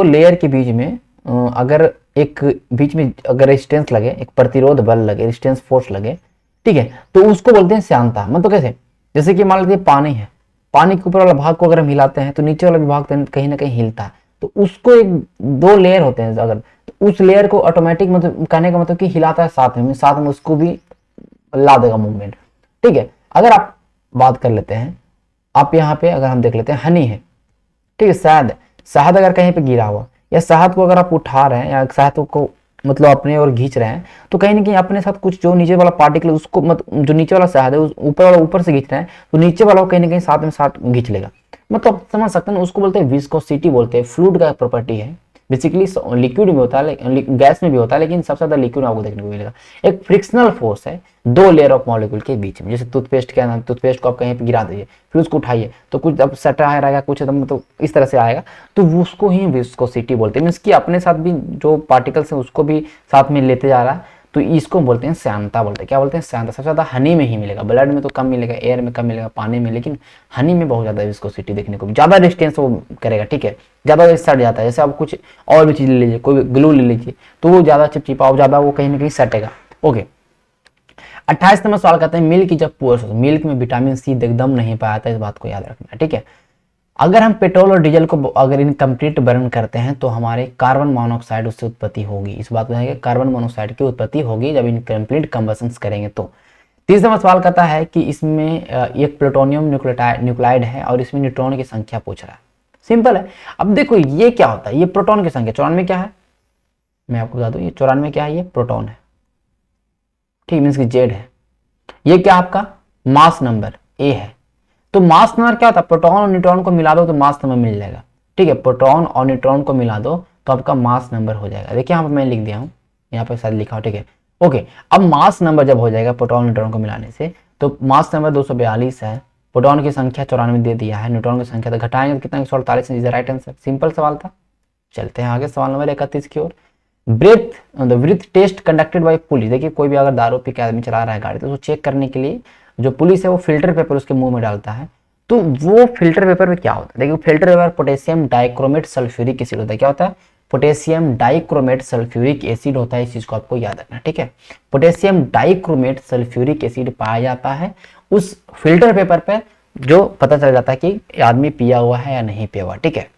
लेयर के बीच में अगर एक बीच में अगर रेजिस्टेंस लगे, एक प्रतिरोध बल लगे, रेजिस्टेंस फोर्स लगे, ठीक है, तो उसको बोलते हैं श्यानता। मतलब कैसे? जैसे कि मान लीजिए पानी है, पानी के ऊपर वाला भाग को अगर हम हिलाते हैं तो नीचे वाला भाग कहीं ना कहीं हिलता है, तो उसको एक 2 लेयर होते हैं अगर, तो उस लेयर को ऑटोमेटिक मतलब कहने का मतलब कि हिलाता है साथ में उसको भी ला देगा मूवमेंट। ठीक है, अगर आप बात कर लेते हैं, आप यहाँ पे अगर हम देख लेते हैं हनी है, ठीक है, शहद अगर कहीं पे गिरा हुआ या शहद को अगर आप उठा रहे हैं या शहद को मतलब अपने और खींच रहे हैं तो कहीं ना कहीं अपने साथ कुछ जो नीचे वाला पार्टिकल उसको मतलब जो नीचे वाला शहद है उस ऊपर वाला ऊपर से खींच रहे हैं तो नीचे वाला कहीं ना कहीं साथ खींच लेगा। मतलब समझ सकते हैं, उसको बोलते हैं विस्कोसिटी बोलते हैं। फ्लूइड का प्रॉपर्टी है, बेसिकली लिक्विड में होता है, गैस में भी होता है, लेकिन सबसे ज्यादा लिक्विड आपको देखने को मिलेगा। एक फ्रिक्शनल फोर्स है 2 लेयर ऑफ मॉलिक्यूल के बीच में। जैसे टूथपेस्ट के अंदर, टूथपेस्ट को आप कहीं पे गिरा दीजिए फिर उसको उठाइए तो कुछ अब सटा रहेगा, कुछ एकदम तो इस तरह से आएगा, तो उसको ही विस्कोसिटी बोलते हैं। मींस कि अपने साथ भी जो पार्टिकल्स है उसको भी साथ में लेते जा रहा है, तो इसको बोलते हैं श्यानता बोलते हैं। क्या बोलते हैं? श्यानता। सबसे ज़्यादा हनी में ही मिलेगा, ब्लड में तो कम मिलेगा, एयर में कम मिलेगा, पानी में, लेकिन हनी में बहुत ज़्यादा विस्कोसिटी देखने को, ज़्यादा डिस्टेंस वो करेगा, ठीक है, ज़्यादा सट जाता है। जैसे आप कुछ और भी चीज़ ले लीजिए, कोई ग्लू ले लीजिए, तो वो ज़्यादा चिपचिपा, ज़्यादा वो कहीं ना कहीं सटेगा। ओके, 28 नंबर सवाल कहते हैं मिल्क जब पुअर सोर्स, मिल्क में विटामिन सी एकदम नहीं पाया था, इस बात को याद रखना, ठीक है। अगर हम पेट्रोल और डीजल को अगर इनकम्प्लीट बर्न करते हैं तो हमारे कार्बन मोनोऑक्साइड उससे उत्पत्ति होगी, इस बात को है, कार्बन मोनोऑक्साइड की उत्पत्ति होगी जब इनकम्प्लीट कंबशन करेंगे तो। 30 नंबर सवाल कहता है कि इसमें एक प्लूटोनियम न्यूक्लाइड है और इसमें न्यूट्रॉन की संख्या पूछ रहा है। सिंपल है। अब देखो ये क्या होता है, ये प्रोटॉन की संख्या 94 क्या है, मैं आपको बता दूं, ये 94 क्या है, ये प्रोटॉन है, ठीक, मीन्स की जेड है। ये क्या आपका मास नंबर ए है। तो मास नंबर क्या होता है, प्रोटॉन और न्यूट्रॉन को मिला दो तो मास नंबर मिल जाएगा, ठीक है, प्रोटॉन और न्यूट्रॉन को मिला दो तो आपका मास नंबर हो जाएगा। देखिए यहाँ पर मैं लिख दिया हूँ, यहाँ पर शायद लिखा हो, ठीक है। ओके, अब मास नंबर जब हो जाएगा प्रोटॉन न्यूट्रॉन को मिलाने से, तो मास नंबर 242 है, प्रोटॉन की संख्या 94 दे दिया है, न्यूट्रॉन की संख्या तो घटाएंगे तो कितना, 148 is the right answer. Simple सवाल था। चलते हैं आगे सवाल नंबर 31 की ओर। Breath test conducted by police. देखिए कोई भी अगर दारू पी के आदमी चला रहा है गाड़ी तो उसको चेक करने के लिए जो पुलिस है वो फिल्टर पेपर उसके मुंह में डालता है, तो वो फिल्टर पेपर में क्या होता है, देखिए filter paper potassium dichromate sulphuric acid होता है। क्या होता है? पोटेशियम डाइक्रोमेट सल्फ्यूरिक एसिड होता है, इस चीज को आपको याद रखना, ठीक है। पोटेशियम डाइक्रोमेट सल्फ्यूरिक एसिड पाया जाता है उस फिल्टर पेपर पे, जो पता चल जाता है कि आदमी पिया हुआ है या नहीं पिया हुआ, ठीक है।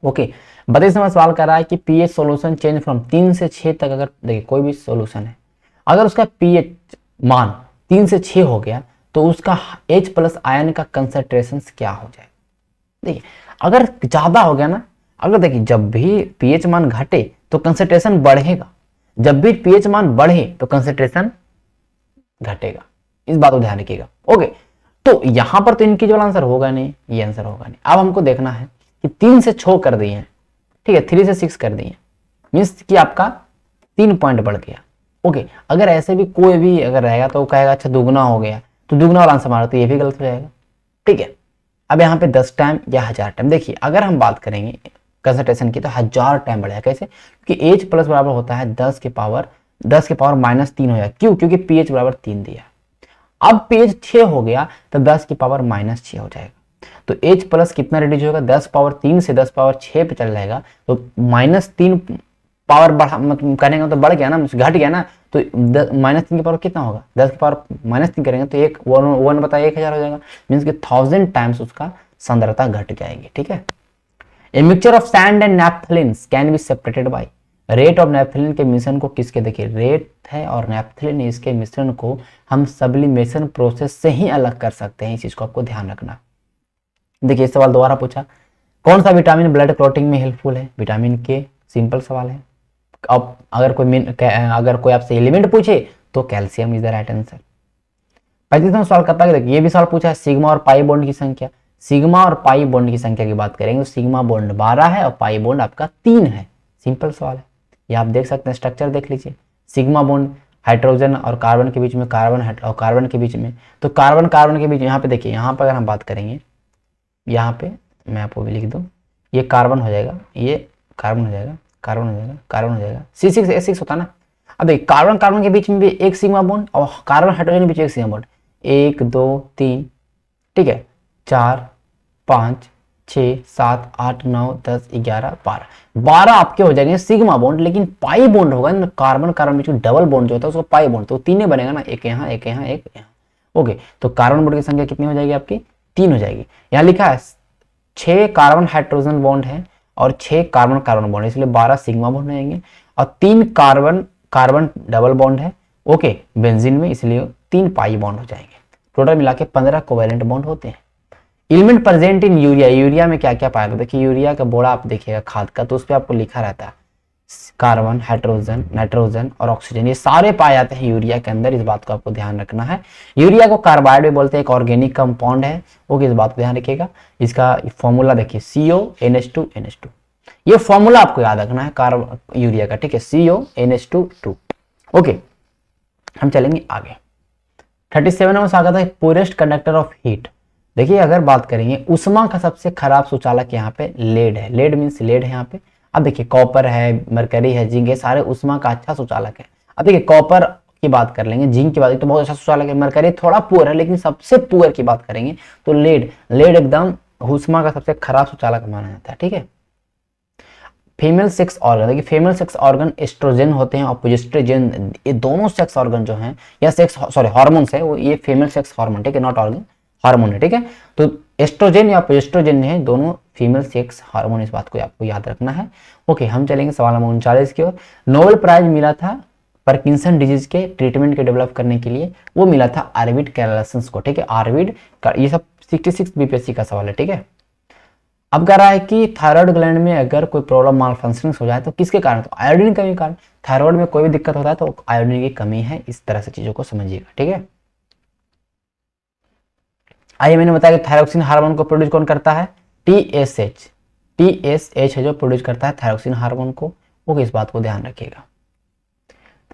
ओके, 32 नंबर सवाल कर रहा है कि पीएच सॉल्यूशन चेंज फ्रॉम 3 से 6 तक, अगर देखिए कोई भी सॉल्यूशन है अगर उसका पीएच मान 3 से 6 हो गया तो उसका H प्लस आयन का कंसंट्रेशन क्या हो जाए। देखिए अगर ज्यादा हो गया ना, अगर देखिए जब भी पीएच मान घटे तो कंसंट्रेशन बढ़ेगा, जब भी पीएच मान बढ़े तो कंसंट्रेशन घटेगा, इस बात को ध्यान रखिएगा। ओके, तो यहां पर तो इनकी जो आंसर होगा नहीं, ये आंसर होगा नहीं। अब हमको देखना है कि 3 से 6 कर दिए हैं, ठीक है, 3 से 6 कर दिए, मीन्स कि आपका 3 पॉइंट बढ़ गया। ओके, अगर ऐसे भी कोई भी अगर रहेगा तो वो कहेगा अच्छा दुगना हो गया, तो दुगना वाला आंसर मारो तो ये भी गलत हो जाएगा, ठीक है। अब यहाँ पे 10 टाइम या 1000 टाइम, देखिए अगर हम बात करेंगे कंसंट्रेशन की तो 1000 टाइम बढ़ेगा। कैसे? क्योंकि H प्लस बराबर होता है 10 के पावर -3 हो जाएगा। क्यों? क्योंकि pH बराबर 3 दिया। अब pH 6 हो गया तो 10 की पावर -6 हो जाएगा, तो H प्लस कितना रिड्यूस होगा, 10 पावर 3 से 10 पावर 6 पे चल जाएगा, तो -3 पावर बढ़ा मतलब करेंगे तो बढ़ गया ना, घट गया ना, तो -3 की पावर कितना होगा, 10 की पावर -3 करेंगे तो 1 बता 1000 हो जाएगा, मीन्स कि 1000 टाइम्स उसका सांद्रता घट जाएगी, ठीक है। A mixture of sand and naphthalenes can be separated by rate of naphthalene के मिश्रण को किसके, देखिए रेट है और नैप्थलिन, इसके मिश्रण को हम सब्लिमेशन प्रोसेस से ही अलग कर सकते हैं, इस चीज को आपको ध्यान रखना। देखिए सवाल दोबारा पूछा, कौन सा विटामिन ब्लड क्लॉटिंग में हेल्पफुल है, विटामिन के, सिंपल सवाल है। अब अगर कोई आपसे एलिमेंट पूछे तो calcium is the right answer. 35वां सवाल करता है, देखिए ये भी सवाल पूछा है सिग्मा और पाई बॉन्ड की संख्या। सिग्मा और पाई बॉन्ड की संख्या की बात करेंगे तो सिग्मा बॉन्ड 12 है और पाई बॉन्ड आपका 3 है, सिंपल सवाल है। ये आप देख सकते हैं, स्ट्रक्चर देख लीजिए, सिग्मा बॉन्ड हाइड्रोजन और कार्बन के बीच में, कार्बन और कार्बन के बीच में, तो कार्बन कार्बन के बीच, यहाँ पे देखिए, यहाँ पर अगर हम बात करेंगे, यहाँ पे मैं आपको भी लिख दूं, ये कार्बन हो जाएगा, ये कार्बन हो जाएगा, कार्बन हो जाएगा, कार्बन हो जाएगा, C6H6 होता है ना। अब देखिए कार्बन कार्बन के बीच में भी एक सिग्मा बॉन्ड और कार्बन हाइड्रोजन के बीच एक सिग्मा बॉन्ड, 1 2 3, ठीक है, 4 5 6 7 8 9 10 11 12 आपके हो जाएंगे सिग्मा बॉन्ड, लेकिन पाई बॉन्ड होगा ना, कार्बन कार्बन बीच में डबल बॉन्ड जो होता है उसको पाई बॉन्ड, तो 3 बनेगा ना, एक यहाँ एक यहाँ एक यहाँ। ओके, तो कार्बन बॉन्ड की संख्या कितनी हो जाएगी आपकी, 3 हो जाएगी। यहाँ लिखा है 6 कार्बन हाइड्रोजन बॉन्ड है और 6 कार्बन कार्बन बॉन्ड, इसलिए 12 सिग्मा बॉन्ड रहेंगे और 3 कार्बन कार्बन डबल बॉन्ड है, ओके, बेंजीन में, इसलिए 3 पाई बॉन्ड हो जाएंगे। टोटल मिला के 15 कोवेलेंट बॉन्ड होते हैं। Element present in urea, urea में क्या क्या पाया था, देखिए यूरिया का बोरा आप देखिएगा खाद का, तो उस पर आपको लिखा रहता है कार्बन, हाइड्रोजन, नाइट्रोजन और ऑक्सीजन, ये सारे पाए जाते हैं यूरिया के अंदर, इस बात को आपको ध्यान रखना है। यूरिया को कार्बाइड भी बोलते हैं, एक ऑर्गेनिक कंपाउंड है, ओके, इस बात को ध्यान रखिएगा। इसका फॉर्मूला देखिए CONH2NH2, ये फॉर्मूला आपको याद रखना है यूरिया का, ठीक है, CONH2। ओके, हम चलेंगे आगे। 37 में स्वागत है, पोरेस्ट कंडक्टर ऑफ हीट। देखिए अगर बात करेंगे उष्मा का सबसे खराब सुचालक यहाँ पे लेड है, लेड मीन्स लेड है यहाँ पे। अब देखिए कॉपर है, मरकरी है, जिंक है, सारे उष्मा का अच्छा सुचालक है। अब देखिए कॉपर की बात कर लेंगे, जिंक की बात तो बहुत अच्छा सवाल है। मरकरी थोड़ा पुअर है, लेकिन सबसे पुअर की बात करेंगे तो लेड, लेड एकदम हुस्मा का सबसे खराब सुचालक माना जाता है, ठीक है। फीमेल सेक्स ऑर्गन, देखिए फीमेल सेक्स ऑर्गन एस्ट्रोजन होते हैं और प्रोजेस्टेरोजन, ये दोनों सेक्स ऑर्गन जो हैं या सेक्स सॉरी हार्मोन्स है, वो ये फीमेल सेक्स हार्मोन, ठीक है, नॉट ऑर्गन, हार्मोन है, ठीक है। तो एस्ट्रोजन या प्रोजेस्टेरोजन है दोनों फीमेल सेक्स हार्मोन, इस बात को आपको याद रखना है। ओके, हम चलेंगे सवाल नंबर 39 की ओर। नोबेल प्राइज मिला था पार्किंसन डिजीज के ट्रीटमेंट के डेवलप करने के लिए, वो मिला था आर्विड कैरलसन को, ठीक है। आर्विड का ये सब 66 बीपीएससी का सवाल है, ठीक है। अब कह रहा है कि थायराइड ग्लैंड में अगर कोई प्रॉब्लम माल फंक्शनिंग हो जाए तो किसके कारण, तो आयोडीन कमी के कारण। थायराइड में कोई भी दिक्कत होता है तो आयोडीन की कमी है, इस तरह से चीजों को समझिएगा, ठीक है। आइए, मैंने बताया कि थायरोक्सिन हार्मोन को प्रोड्यूस कौन करता है, टीएसएच, टीएसएच है जो प्रोड्यूस करता है थायरोक्सिन हार्मोन को। ओके, इस बात को ध्यान रखिएगा।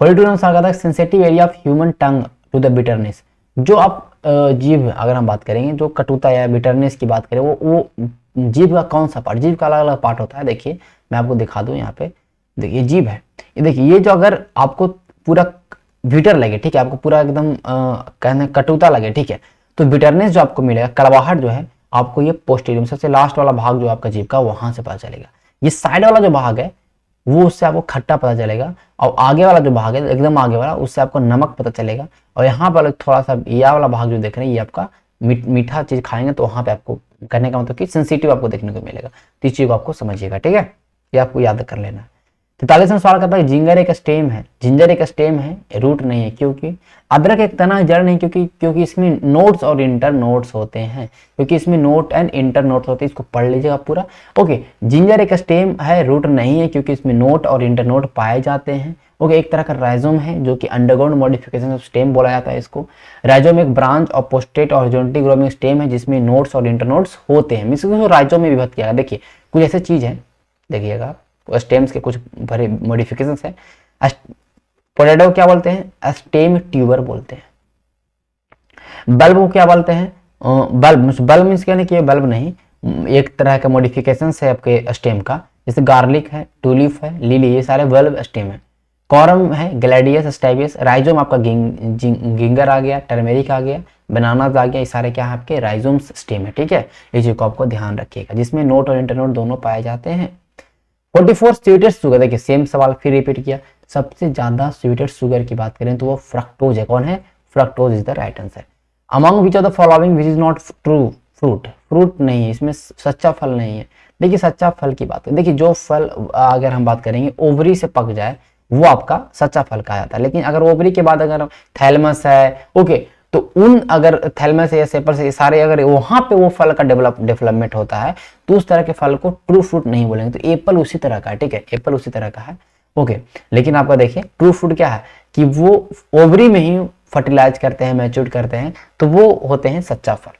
42 नंबर सवाल का sensitive area of human tongue to the bitterness, जो आप जीभ अगर हम बात करेंगे, जो कटुता या बिटरनेस की बात करें, वो जीभ का कौन सा पार्ट, जीभ का अलग अलग पार्ट होता है। देखिए मैं आपको दिखा दूं, यहाँ पे देखिए जीभ है, ये देखिए, ये जो अगर आपको पूरा बिटर लगे, ठीक है, आपको पूरा एकदम कहने कटुता लगे, ठीक है, तो बिटरनेस जो आपको मिलेगा, कड़वाहट जो है आपको ये पोस्टीरियम सबसे लास्ट वाला भाग जो आपका जीभ का, वहां से पता चलेगा। ये साइड वाला जो भाग है वो उससे आपको खट्टा पता चलेगा, और आगे वाला जो भाग है एकदम आगे वाला, उससे आपको नमक पता चलेगा। और यहाँ पर थोड़ा सा यह वाला भाग जो देख रहे हैं, ये आपका मीठा चीज खाएंगे तो वहां पे आपको करने का मतलब कि सेंसिटिव आपको देखने को मिलेगा। तो इस चीज को आपको समझिएगा, ठीक है, ये आपको याद कर लेना है। 43वां सवाल करता है, जिंजर एक स्टेम है, जिंजर एक स्टेम है, रूट नहीं है, क्योंकि अदरक एक तना जड़ नहीं, क्योंकि इसमें नोट्स और इंटर नोट्स होते हैं, क्योंकि इसमें नोट एंड इंटर नोट्स होते हैं, इसको पढ़ लीजिएगा पूरा। ओके, जिंजर एक स्टेम है, रूट नहीं है, क्योंकि इसमें नोट और इंटर नोट पाए जाते हैं। ओके, एक तरह का राइजोम है जो कि अंडरग्राउंड मॉडिफिकेशन ऑफ स्टेम बोला जाता है इसको। राइजोम एक ब्रांच और पोस्टेट और हॉरिजॉन्टली ग्रोइंग स्टेम है जिसमें नोट्स और इंटर नोट्स होते हैं, इसको राइजोम में विभक्त किया गया। देखिए कुछ ऐसी चीज है, देखिएगा स्टेम्स के कुछ भरे मॉडिफिकेशंस है। पोटैटो क्या बोलते हैं, स्टेम ट्यूबर बोलते हैं। बल्ब को क्या बोलते हैं, बल्ब, बल्ब मीन्स क्या नहीं कि बल्ब नहीं, एक तरह का मॉडिफिकेशंस है आपके स्टेम का, जैसे गार्लिक है, टूलिप है, लिली, ये सारे बल्ब स्टेम है। कॉरम है, ग्लैडियस, स्टाइबियस। राइजोम आपका गिंगर आ गया, टर्मेरिक आ गया, बनानास आ गया, ये सारे क्या है आपके राइजोम्स स्टेम है, ठीक है। इस चीज को आपको ध्यान रखिएगा, जिसमें नोट और इंटरनोट दोनों पाए जाते हैं। 44 स्वीटेस्ट शुगर, देखिए सेम सवाल फिर रिपीट किया। सबसे ज्यादा स्वीटेस्ट शुगर की बात करें तो वो फ्रक्टोज है, कौन है, fructose is the right answer. Among which of the following which is not true fruit, fruit नहीं है, इसमें सच्चा फल नहीं है। देखिए सच्चा फल की बात है, देखिए जो फल अगर हम बात करेंगे ओवरी से पक जाए वो आपका सच्चा फल कहा जाता है, लेकिन अगर ओवरी के बाद अगर थैलमस है, ओके, तो उन अगर थैलमस या सेपल से सारे अगर वहां पे वो फल का डेवलपमेंट होता है तो उस तरह के फल को ट्रू फ्रूट नहीं बोलेंगे। तो एप्पल उसी तरह का है, ठीक है, एप्पल उसी तरह का है। ओके, लेकिन आपका देखिए ट्रू फ्रूट क्या है कि वो ओवरी में ही फर्टिलाइज करते हैं, मैच्योर करते हैं, तो वो होते हैं सच्चा फल,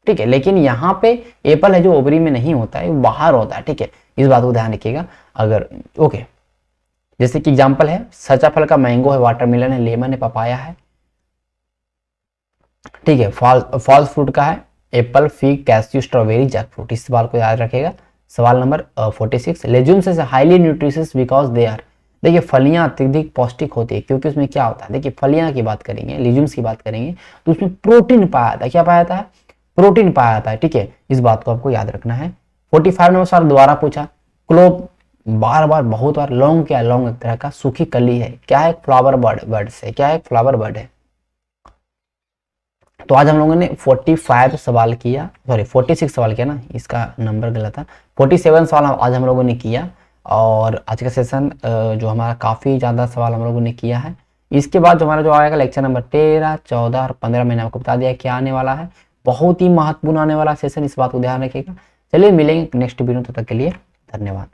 ठीक है। लेकिन यहाँ पे एप्पल है जो ओवरी में नहीं होता है, वो बाहर होता है, ठीक है, इस बात को ध्यान रखिएगा। अगर ओके, जैसे कि एग्जांपल है सच्चा फल का मैंगो है, वाटरमेलन है, लेमन है, पपाया है, ठीक है। फॉल्स फ्रूट का है apple, fig, cashew, strawberry, jack fruit. इस सवाल को याद रखिएगा। सवाल number 46, legumes is highly nutritious because they are, देखिए फलियां अत्यधिक पौष्टिक होती है क्योंकि उसमें क्या होता है, देखिए फलियां की बात करेंगे, लेज्यूम्स की बात करेंगे तो उसमें प्रोटीन पाया जाता है, क्या पाया जाता है, प्रोटीन पाया जाता है, ठीक है, इस बात को आपको याद रखना है। 45 नंबर सवाल दोबारा पूछा, क्लोव बार बार बहुत बार, लौंग क्या है, लौंग एक तरह का सूखी कली है, क्या है, फ्लावर बर्ड से, क्या है, फ्लावर बर्ड है। तो आज हम लोगों ने 45 सवाल किया, सॉरी 46 सवाल किया ना, इसका नंबर गलत था, 47 सवाल आज हम लोगों ने किया। और आज का सेशन जो हमारा काफ़ी ज़्यादा सवाल हम लोगों ने किया है। इसके बाद जो हमारा जो आएगा लेक्चर नंबर 13, 14 और 15 मैंने आपको बता दिया क्या आने वाला है, बहुत ही महत्वपूर्ण आने वाला सेशन, इस बात को ध्यान रखिएगा। चलिए मिलेंगे नेक्स्ट वीडियो, तब तक के लिए धन्यवाद।